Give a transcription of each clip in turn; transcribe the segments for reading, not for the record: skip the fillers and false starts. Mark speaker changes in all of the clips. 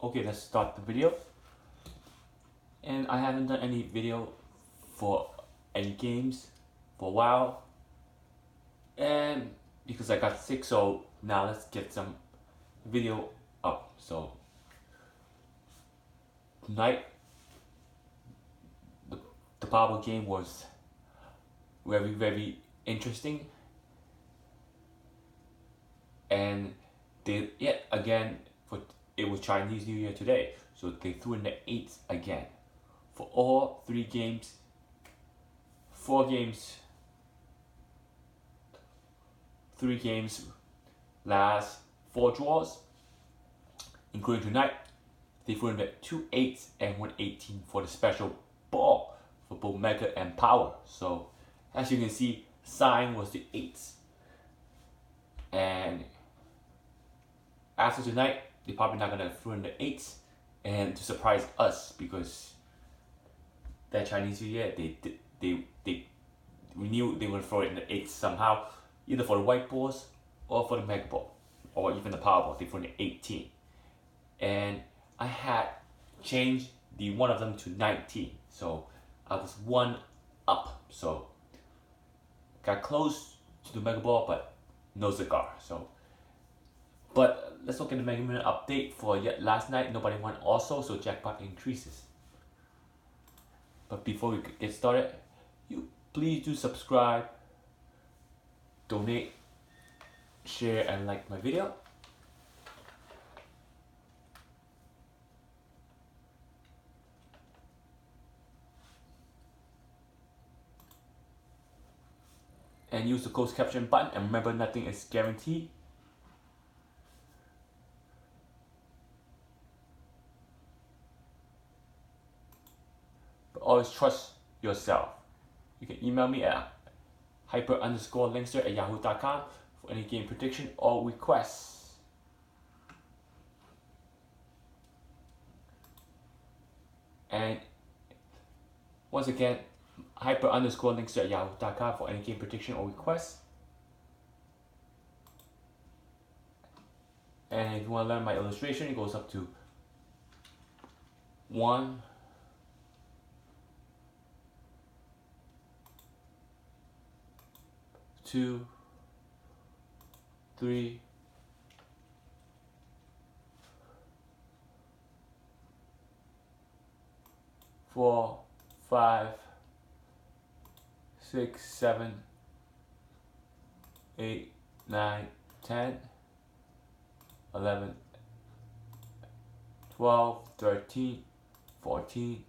Speaker 1: Okay, let's start the video. And I haven't done any video for any games for a while. And because I got sick, so now let's get some video up. So tonight, the Powerball game was very interesting. And they yet again it was Chinese New Year today, so they threw in the 8s again for all 3 games, 4 games, 3 games, last 4 draws, including tonight. They threw in the 2 8s and 1 18 for the special ball for both Mega and Power. So as you can see, sign was the 8s. And after tonight, they're probably not gonna throw in the 8s and to surprise us, because that Chinese New Year we knew they would throw it in the 8s somehow, either for the white balls or for the Mega Ball or even the Powerball. They threw in the 18, and I had changed the one of them to 19, so I was 1 up. So got close to the Mega Ball, but no cigar. So, but let's look at the Mega Million update for yet last night. Nobody won also, so jackpot increases. But before we get started, you please do subscribe, donate, share, and like my video. And use the closed caption button, and remember, nothing is guaranteed. But always trust yourself. You can email me at hyper_Dster@yahoo.com for any game prediction or requests. And once again, hyper_Dster@yahoo.com for any game prediction or requests. And if you want to learn my illustration, it goes up to 1, 2, 3, 4, 5, 6, 7, 8, 9, 10, 11, 12, 13, 14,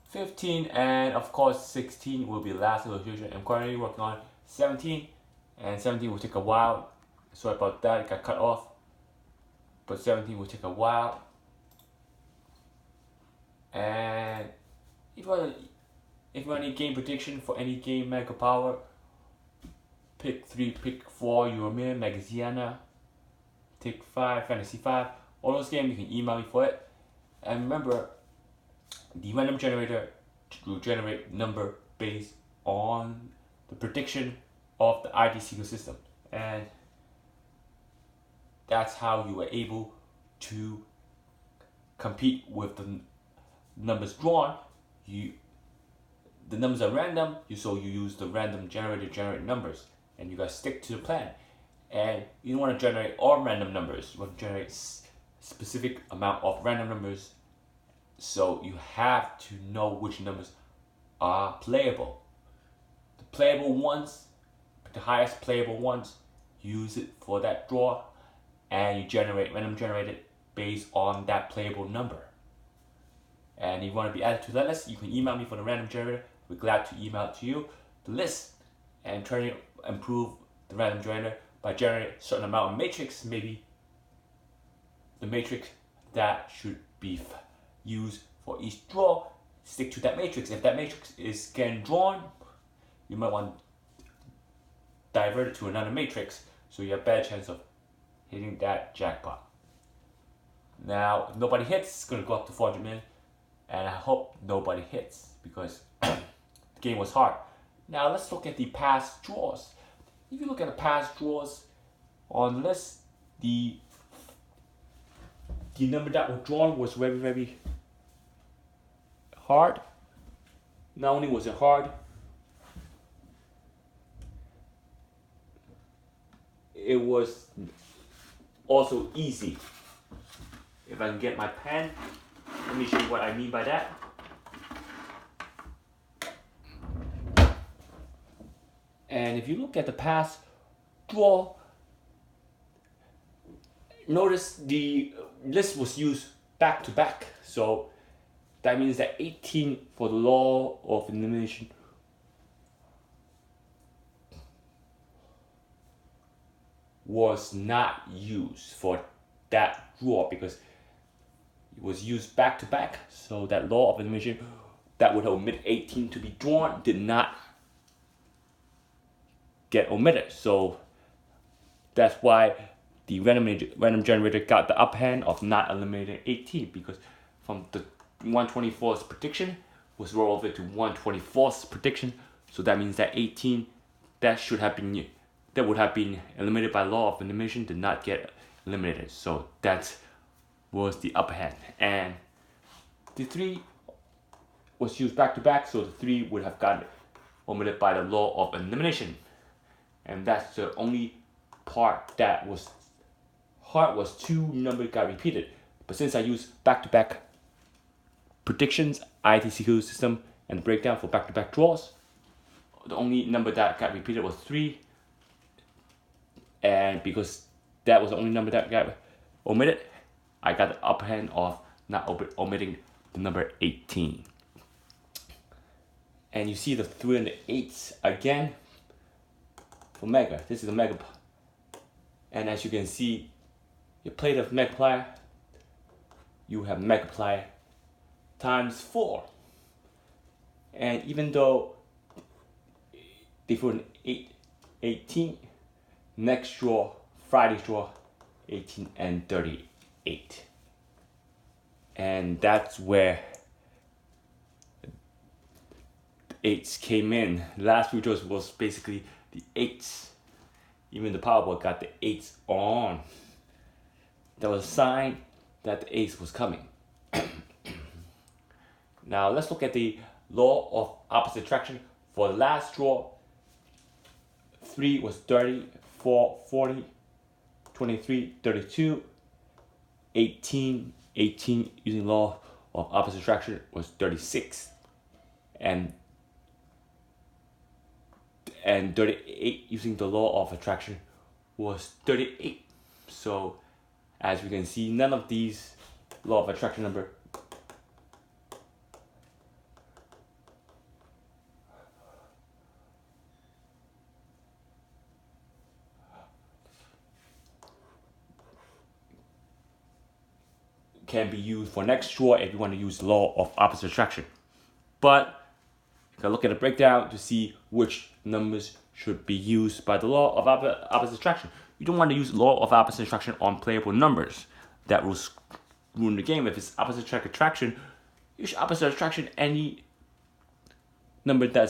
Speaker 1: 15, and of course 16 will be the last illustration. I'm currently working on 17, and 17 will take a while. Sorry about that, it got cut off. But 17 will take a while. And if you want any game prediction for any game, Mega Power, pick 3, pick 4, Euromir, Magaziana, Take 5, Fantasy 5, all those games, you can email me for it. And remember, the random generator will generate number based on the prediction of the ID sequence system, and that's how you are able to compete with the numbers drawn. The numbers are random, so you use the random generator to generate numbers, and you gotta stick to the plan. And you don't want to generate all random numbers. You want to generate specific amount of random numbers, so you have to know which numbers are playable. The playable ones, the highest playable ones, use it for that draw, and you generate random generated based on that playable number. And if you want to be added to that list, you can email me for the random generator. We're glad to email it to you, the list, and try to improve the random generator by generating a certain amount of matrix, maybe the matrix that should be used for each draw. Stick to that matrix. If that matrix is getting drawn, you might want to divert it to another matrix, so you have a better chance of hitting that jackpot. Now, if nobody hits, it's going to go up to 400 million, and I hope nobody hits, because the game was hard. Now let's look at the past draws. If you look at the past draws on the list, the the number that was drawn was very, very hard. Not only was it hard, it was also easy. If I can get my pen, let me show you what I mean by that. And if you look at the past draw, notice the list was used back to back. So that means that 18 for the law of elimination was not used for that draw because it was used back to back. So that law of elimination that would omit 18 to be drawn did not get omitted. So that's why the random generator got the upper hand of not eliminating 18, because from the 124th prediction was rolled over to 124th prediction. So that means that 18 that would have been eliminated by law of elimination did not get eliminated. So that was the upper hand. And the 3 was used back to back, so the 3 would have gotten omitted by the law of elimination. And that's the only part that was hard, was 2 numbers got repeated. But since I used back-to-back predictions, ITCQ system, and breakdown for back-to-back draws, the only number that got repeated was 3. And because that was the only number that got omitted, I got the upper hand of not omitting the number 18. And you see the 3 and the 8s again for Mega. This is a Mega. And as you can see, you play the Megaplier, you have Megaplier times 4. And even though they put an 18, next draw, Friday's draw, 18 and 38. And that's where the 8s came in. The last few draws was basically the 8s. Even the Powerball got the 8s on. That was a sign that the ace was coming. Now let's look at the law of opposite attraction. For the last draw, 3 was 30, 4, 40, 23, 32, 18 using law of opposite attraction was 36, and 38 using the law of attraction was 38. So as we can see, none of these law of attraction number can be used for next draw if you want to use law of opposite attraction. But you can look at the breakdown to see which numbers should be used by the law of opposite attraction. You don't want to use law of opposite attraction on playable numbers. That will ruin the game. If it's opposite attraction, you should opposite attraction any number that's